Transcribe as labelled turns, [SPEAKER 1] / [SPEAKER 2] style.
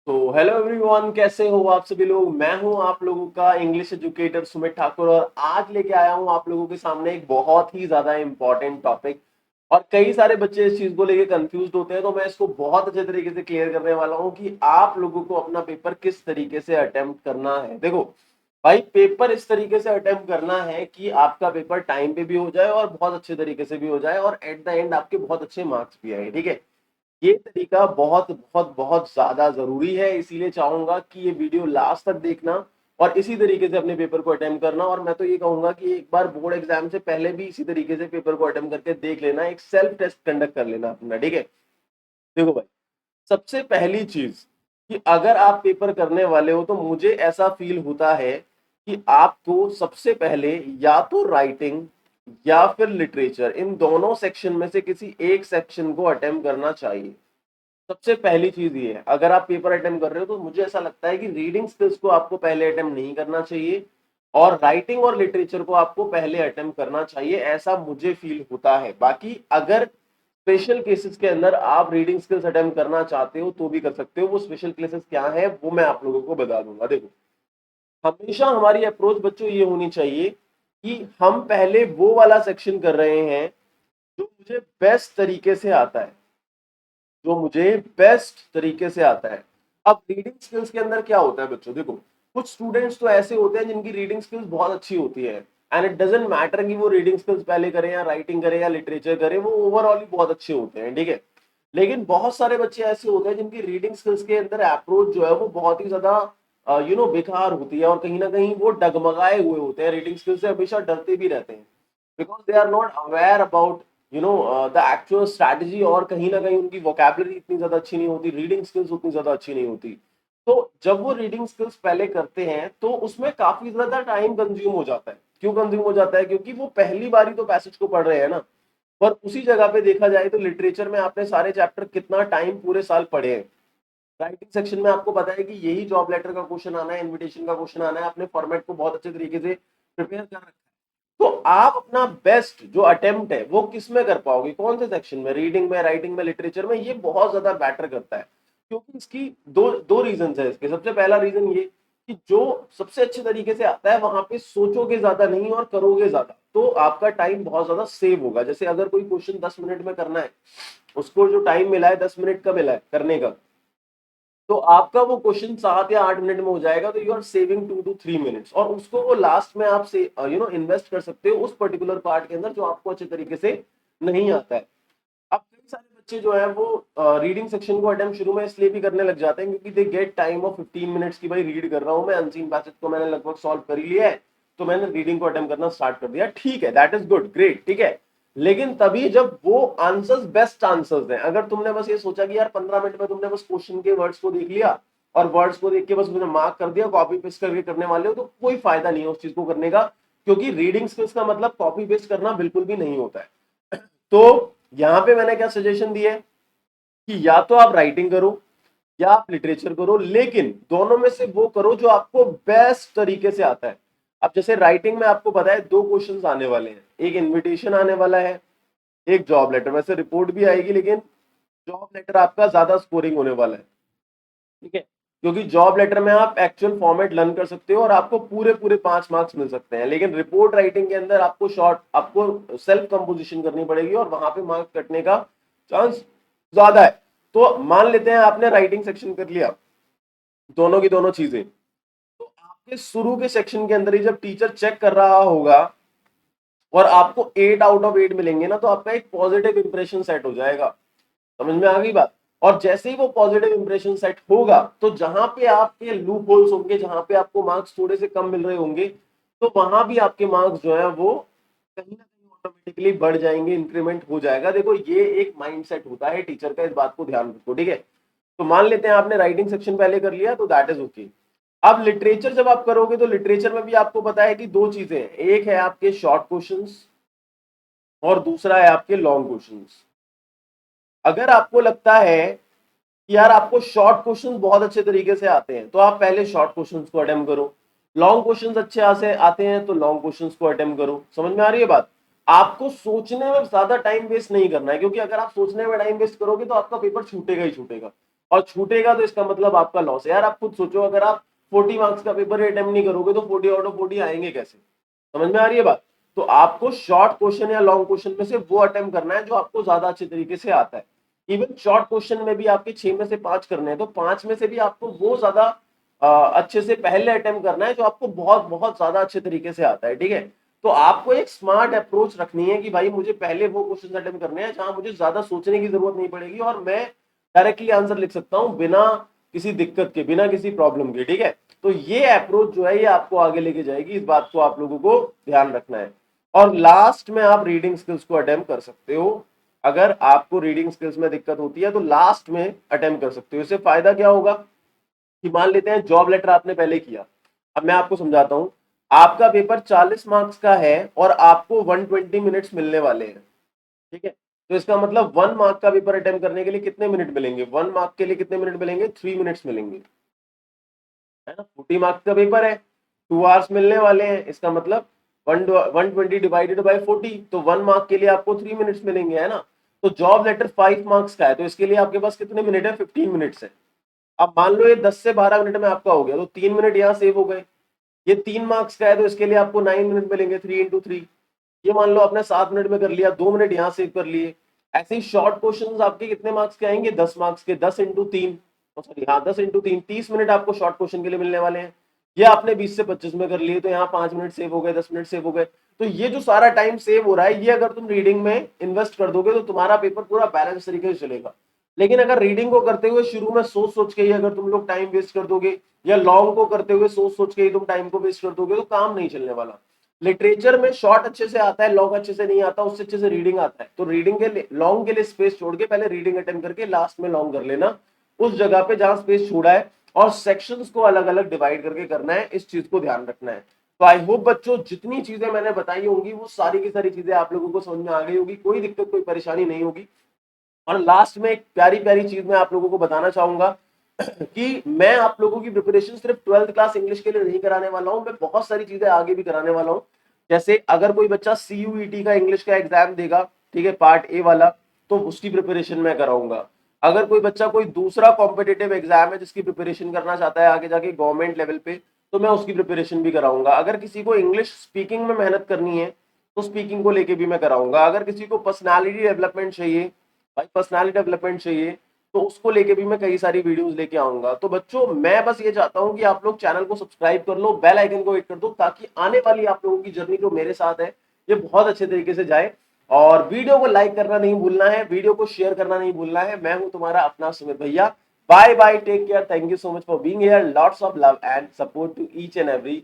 [SPEAKER 1] तो hello everyone, कैसे हो आप सभी लोग। मैं हूं आप लोगों का इंग्लिश एजुकेटर सुमित ठाकुर और आज लेके आया हूं आप लोगों के सामने एक बहुत ही ज्यादा इंपॉर्टेंट टॉपिक। और कई सारे बच्चे इस चीज को लेके कंफ्यूज होते हैं, तो मैं इसको बहुत अच्छे तरीके से क्लियर करने वाला हूं कि आप लोगों को अपना पेपर किस तरीके से अटेम्प्ट करना है। देखो भाई, पेपर इस तरीके से अटेम्प्ट करना है कि आपका पेपर टाइम पे भी हो जाए और बहुत अच्छे तरीके से भी हो जाए और एट द एंड आपके बहुत अच्छे मार्क्स भी आए। ठीक है, ये तरीका बहुत बहुत बहुत ज्यादा जरूरी है, इसीलिए चाहूंगा कि ये वीडियो लास्ट तक देखना और इसी तरीके से अपने पेपर को अटेम्प्ट करना। और मैं तो ये कहूंगा कि एक बार बोर्ड एग्जाम से पहले भी इसी तरीके से पेपर को अटेम्प्ट करके देख लेना, एक सेल्फ टेस्ट कंडक्ट कर लेना अपना। ठीक है, देखो भाई, सबसे पहली चीज कि अगर आप पेपर करने वाले हो तो मुझे ऐसा फील होता है कि आपको सबसे पहले या तो राइटिंग या फिर लिटरेचर, इन दोनों सेक्शन में से किसी एक सेक्शन को अटेम्प्ट करना चाहिए। सबसे पहली चीज ये है, अगर आप पेपर अटेम्प्ट कर रहे हो तो मुझे ऐसा लगता है कि रीडिंग स्किल्स को आपको पहले अटेम्प्ट नहीं करना चाहिए और राइटिंग और लिटरेचर को आपको पहले अटेम्प्ट करना चाहिए, ऐसा मुझे फील होता है। बाकी अगर स्पेशल केसेस के अंदर आप रीडिंग स्किल्स अटेम्प्ट करना चाहते हो तो भी कर सकते हो। वो स्पेशल केसेस क्या है वो मैं आप लोगों को बता दूंगा। देखो, हमेशा हमारी अप्रोच बच्चों ये होनी चाहिए कि हम पहले वो वाला सेक्शन कर रहे हैं जो मुझे बेस्ट तरीके से आता है, जो मुझे बेस्ट तरीके से आता है। अब रीडिंग स्किल्स के अंदर क्या होता है बच्चों, देखो कुछ स्टूडेंट्स तो ऐसे होते हैं जिनकी रीडिंग स्किल्स बहुत अच्छी होती है एंड इट डजंट मैटर कि वो रीडिंग स्किल्स पहले करें या राइटिंग करें या लिटरेचर करें, वो ओवरऑल ही बहुत अच्छे होते हैं। ठीक है, लेकिन बहुत सारे बच्चे ऐसे होते हैं जिनकी रीडिंग स्किल्स के अंदर अप्रोच जो है वो बहुत ही ज्यादा बेकार होती है और कहीं ना कहीं वो डगमगाए हुए होते हैं, रीडिंग स्किल्स से हमेशा डरते भी रहते हैं because they are not aware about the actual strategy. और कहीं ना कहीं उनकी वोकैबुलरी इतनी ज्यादा अच्छी नहीं होती, रीडिंग स्किल्स उतनी ज्यादा अच्छी नहीं होती। तो जब वो रीडिंग स्किल्स पहले करते हैं तो उसमें काफी ज्यादा टाइम कंज्यूम हो जाता है। क्यों कंज्यूम हो जाता है? क्योंकि वो पहली बारी तो पैसेज को पढ़ रहे हैं ना। पर उसी जगह पे देखा जाए तो लिटरेचर में आपने सारे चैप्टर कितना टाइम पूरे साल पढ़े हैं। राइटिंग सेक्शन में आपको पता है कि यही जॉब लेटर का क्वेश्चन आना है, इनविटेशन का क्वेश्चन आना है, अपने फॉर्मेट को बहुत अच्छे तरीके से प्रिपेयर कर रखा है। तो आप अपना बेस्ट जो अटेम्प्ट है वो किस में कर पाओगे, कौन से सेक्शन में, रीडिंग में, राइटिंग में, लिटरेचर में, ये बहुत ज्यादा मैटर करता है। क्योंकि इसकी दो दो रीजन है इसके। सबसे पहला रीजन ये कि जो सबसे अच्छे तरीके से आता है वहां पे सोचोगे ज्यादा नहीं और करोगे ज्यादा, तो आपका टाइम बहुत ज्यादा सेव होगा। जैसे अगर कोई क्वेश्चन 10 मिनट में करना है, उसको जो टाइम मिला है 10 मिनट का मिला है करने का, तो आपका वो क्वेश्चन 7 या 8 मिनट में हो जाएगा। तो you are saving 2 to 3 minutes और उसको वो लास्ट में आप से इन्वेस्ट कर सकते हो उस पर्टिकुलर पार्ट के अंदर जो आपको अच्छे तरीके से नहीं आता है। अब कई सारे बच्चे जो है वो रीडिंग सेक्शन को अटेम्प्ट शुरू में इसलिए भी करने लग जाते हैं क्योंकि they get time of 15 minutes की, भाई रीड कर रहा हूं मैं, अनसीन पैसेज को मैंने लगभग सॉल्व कर ही लिया है तो मैंने रीडिंग को अटेम्प्ट करना स्टार्ट कर दिया। ठीक है, दैट इज गुड, ग्रेट, ठीक है। लेकिन तभी जब वो आंसर्स बेस्ट आंसर्स हैं, अगर तुमने बस ये सोचा कि यार 15 मिनट में तुमने बस क्वेश्चन के वर्ड्स को देख लिया और वर्ड्स को देख के बस तुमने मार्क कर दिया, कॉपी पेस्ट करके करने वाले हो, तो कोई फायदा नहीं है उस चीज को करने का। क्योंकि रीडिंग स्किल्स का मतलब कॉपी पेस्ट करना बिल्कुल भी नहीं होता है। तो यहां पे मैंने क्या सजेशन दिया है कि या तो आप राइटिंग करो या आप लिटरेचर करो, लेकिन दोनों में से वो करो जो आपको बेस्ट तरीके से आता है। अब जैसे राइटिंग में आपको पता है 2 क्वेश्चंस आने वाले हैं, एक इनविटेशन आने वाला है, एक जॉब लेटर। वैसे रिपोर्ट भी आएगी लेकिन जॉब लेटर आपका ज्यादा स्कोरिंग होने वाला है। ठीक है, क्योंकि जॉब लेटर में आप एक्चुअल फॉर्मेट लर्न कर सकते हो और आपको पूरे पूरे 5 मार्क्स मिल सकते हैं, लेकिन रिपोर्ट राइटिंग के अंदर आपको शॉर्ट, आपको सेल्फ कंपोजिशन करनी पड़ेगी और वहां पे मार्क्स कटने का चांस ज्यादा है। तो मान लेते हैं आपने राइटिंग सेक्शन कर लिया, दोनों की दोनों चीजें, तो आपके शुरू के सेक्शन के अंदर ही जब टीचर चेक कर रहा होगा और आपको 8 आउट ऑफ 8 मिलेंगे ना, तो आपका एक पॉजिटिव इंप्रेशन सेट हो जाएगा। समझ में आ गई बात? और जैसे ही वो पॉजिटिव इंप्रेशन सेट होगा तो जहां पे आपके लूप होल्स होंगे, जहां पे आपको मार्क्स थोड़े से कम मिल रहे होंगे, तो वहां भी आपके मार्क्स जो है वो कहीं ना कहीं ऑटोमेटिकली बढ़ जाएंगे, इंक्रीमेंट हो जाएगा। देखो, ये एक माइंडसेट होता है टीचर का, इस बात को ध्यान रखो। ठीक है, तो मान लेते हैं आपने राइटिंग सेक्शन पहले कर लिया तो दैट इज ओके। अब लिटरेचर जब आप करोगे तो लिटरेचर में भी आपको पता है कि 2 चीजें हैं, एक है आपके शॉर्ट क्वेश्चंस और दूसरा है आपके लॉन्ग क्वेश्चंस। अगर आपको लगता है कि यार आपको शॉर्ट क्वेश्चंस बहुत अच्छे तरीके से आते हैं तो आप पहले शॉर्ट क्वेश्चंस को अटेम्प्ट करो, लॉन्ग क्वेश्चंस अच्छे से आते हैं तो लॉन्ग क्वेश्चंस को अटेम्प्ट करो। समझ में आ रही है बात? आपको सोचने में ज्यादा टाइम वेस्ट नहीं करना है, क्योंकि अगर आप सोचने में टाइम वेस्ट करोगे तो आपका पेपर छूटेगा ही छूटेगा। और छूटेगा तो इसका मतलब आपका लॉस है। यार आप खुद सोचो, अगर आप 40 मार्क्स का पेपर अटेम्प्ट नहीं करोगे तो 40 आउट ऑफ 40 आएंगे कैसे? समझ में आ रही है बात? तो आपको शॉर्ट क्वेश्चन या लॉन्ग क्वेश्चन में से वो अटेम्प्ट करना है जो आपको ज्यादा अच्छे तरीके से आता है। इवन शॉर्ट क्वेश्चन में भी आपके 6 में से 5 करने हैं, तो 5 में से भी आपको वो ज्यादा अच्छे से पहले अटेम्प्ट करना है जो आपको बहुत बहुत ज्यादा अच्छे तरीके से आता है। ठीक है, तो आपको एक स्मार्ट अप्रोच रखनी है कि भाई मुझे पहले वो क्वेश्चन अटेम्प्ट करने हैं जहां मुझे ज्यादा सोचने की जरूरत नहीं पड़ेगी और मैं डायरेक्टली आंसर लिख सकता हूं बिना किसी दिक्कत के, बिना किसी प्रॉब्लम के। ठीक है, तो ये अप्रोच जो है ये आपको आगे लेके जाएगी, इस बात को आप लोगों को ध्यान रखना है। और लास्ट में आप रीडिंग स्किल्स को अटेम्प्ट कर सकते हो। अगर आपको रीडिंग स्किल्स में दिक्कत होती है तो लास्ट में अटेम्प्ट कर सकते हो। इससे फायदा क्या होगा कि मान लेते हैं जॉब लेटर आपने पहले किया, अब मैं आपको समझाता हूं। आपका पेपर 40 मार्क्स का है और आपको 120 मिनट्स मिलने वाले हैं। ठीक है, तो इसका मतलब 1 मार्क का पेपर अटेम्प्ट करने के लिए कितने मिनट मिलेंगे? 1 मार्क के लिए कितने मिनट मिलेंगे? 3 मिनट्स मिलेंगे, है ना। 40 मार्क्स का पेपर है, 2 आवर्स मिलने वाले हैं, इसका मतलब 120 डिवाइडेड बाय 40, तो 1 मार्क के लिए आपको 3 मिनट्स मिलेंगे, है ना। तो जॉब लेटर 5 मार्क्स का है, तो इसके लिए आपके पास कितने मिनट है? 15 मिनट्स है। अब मान लो ये 10 से 12 मिनट में आपका हो गया, तो 3 मिनट यहाँ सेव हो गए। ये 3 मार्क्स का है तो इसके लिए आपको 9 मिनट मिलेंगे, 3 इंटू 3। ये मान लो आपने 7 मिनट में कर लिया, 2 मिनट यहाँ सेव कर लिए। ऐसे ही शॉर्ट क्वेश्चन आपके कितने मार्क्स के आएंगे? 10 मार्क्स के, 10 इंटू 3, सॉरी हाँ 10 इंटू 3, 30 मिनट आपको शॉर्ट क्वेश्चन के लिए मिलने वाले हैं। ये आपने 20 से 25 में कर लिए तो यहाँ 5 मिनट सेव हो गए, 10 मिनट सेव हो गए। तो ये जो सारा टाइम सेव हो रहा है ये अगर तुम रीडिंग में इन्वेस्ट कर दोगे तो तुम्हारा पेपर पूरा बैलेंस तरीके से चलेगा। लेकिन अगर रीडिंग को करते हुए शुरू में सोच सोच के ही अगर तुम लोग टाइम वेस्ट कर दोगे, या लॉन्ग को करते हुए सोच सोच के ही तुम टाइम को वेस्ट कर दोगे, तो काम नहीं चलने वाला। लिटरेचर में शॉर्ट अच्छे से आता है, लॉन्ग अच्छे से नहीं आता, उससे अच्छे से रीडिंग आता है। तो रीडिंग के लिए, लॉन्ग के लिए स्पेस छोड़ के पहले रीडिंग अटेम्प्ट करके लास्ट में लॉन्ग कर लेना उस जगह पे जहां स्पेस छोड़ा है, और सेक्शंस को अलग अलग डिवाइड करके करना है, इस चीज को ध्यान रखना है। तो आई होप बच्चों जितनी चीजें मैंने बताई होंगी वो सारी की सारी चीजें आप लोगों को समझ में आ गई होगी, कोई दिक्कत कोई परेशानी नहीं होगी। और लास्ट में एक प्यारी प्यारी चीज मैं आप लोगों को बताना चाहूंगा कि मैं आप लोगों की प्रिपरेशन सिर्फ 12th क्लास इंग्लिश के लिए नहीं कराने वाला हूं, मैं बहुत सारी चीजें आगे भी कराने वाला हूं। जैसे अगर कोई बच्चा CUET का इंग्लिश का एग्जाम देगा, ठीक है, पार्ट ए वाला, तो उसकी प्रिपरेशन मैं कराऊंगा। अगर कोई बच्चा कोई दूसरा कॉम्पिटेटिव एग्जाम है जिसकी प्रिपरेशन करना चाहता है आगे जाके गवर्नमेंट लेवल पे, तो मैं उसकी प्रिपरेशन भी कराऊंगा। अगर किसी को इंग्लिश स्पीकिंग में मेहनत करनी है तो स्पीकिंग को लेके भी मैं कराऊंगा। अगर किसी को पर्सनालिटी डेवलपमेंट चाहिए, भाई पर्सनालिटी डेवलपमेंट चाहिए, तो उसको लेके भी मैं कई सारी वीडियोस लेके आऊंगा। तो बच्चों मैं बस ये चाहता हूं कि आप लोग चैनल को सब्सक्राइब कर लो, बेल आइकन को हिट कर दो, ताकि आने वाली आप लोगों की जर्नी जो मेरे साथ है ये बहुत अच्छे तरीके से जाए। और वीडियो को लाइक करना नहीं भूलना है, वीडियो को शेयर करना नहीं भूलना है। मैं हूं तुम्हारा अपना सुमित भैया। Bye bye, take care, thank you so much for being here, lots of love and support to each and every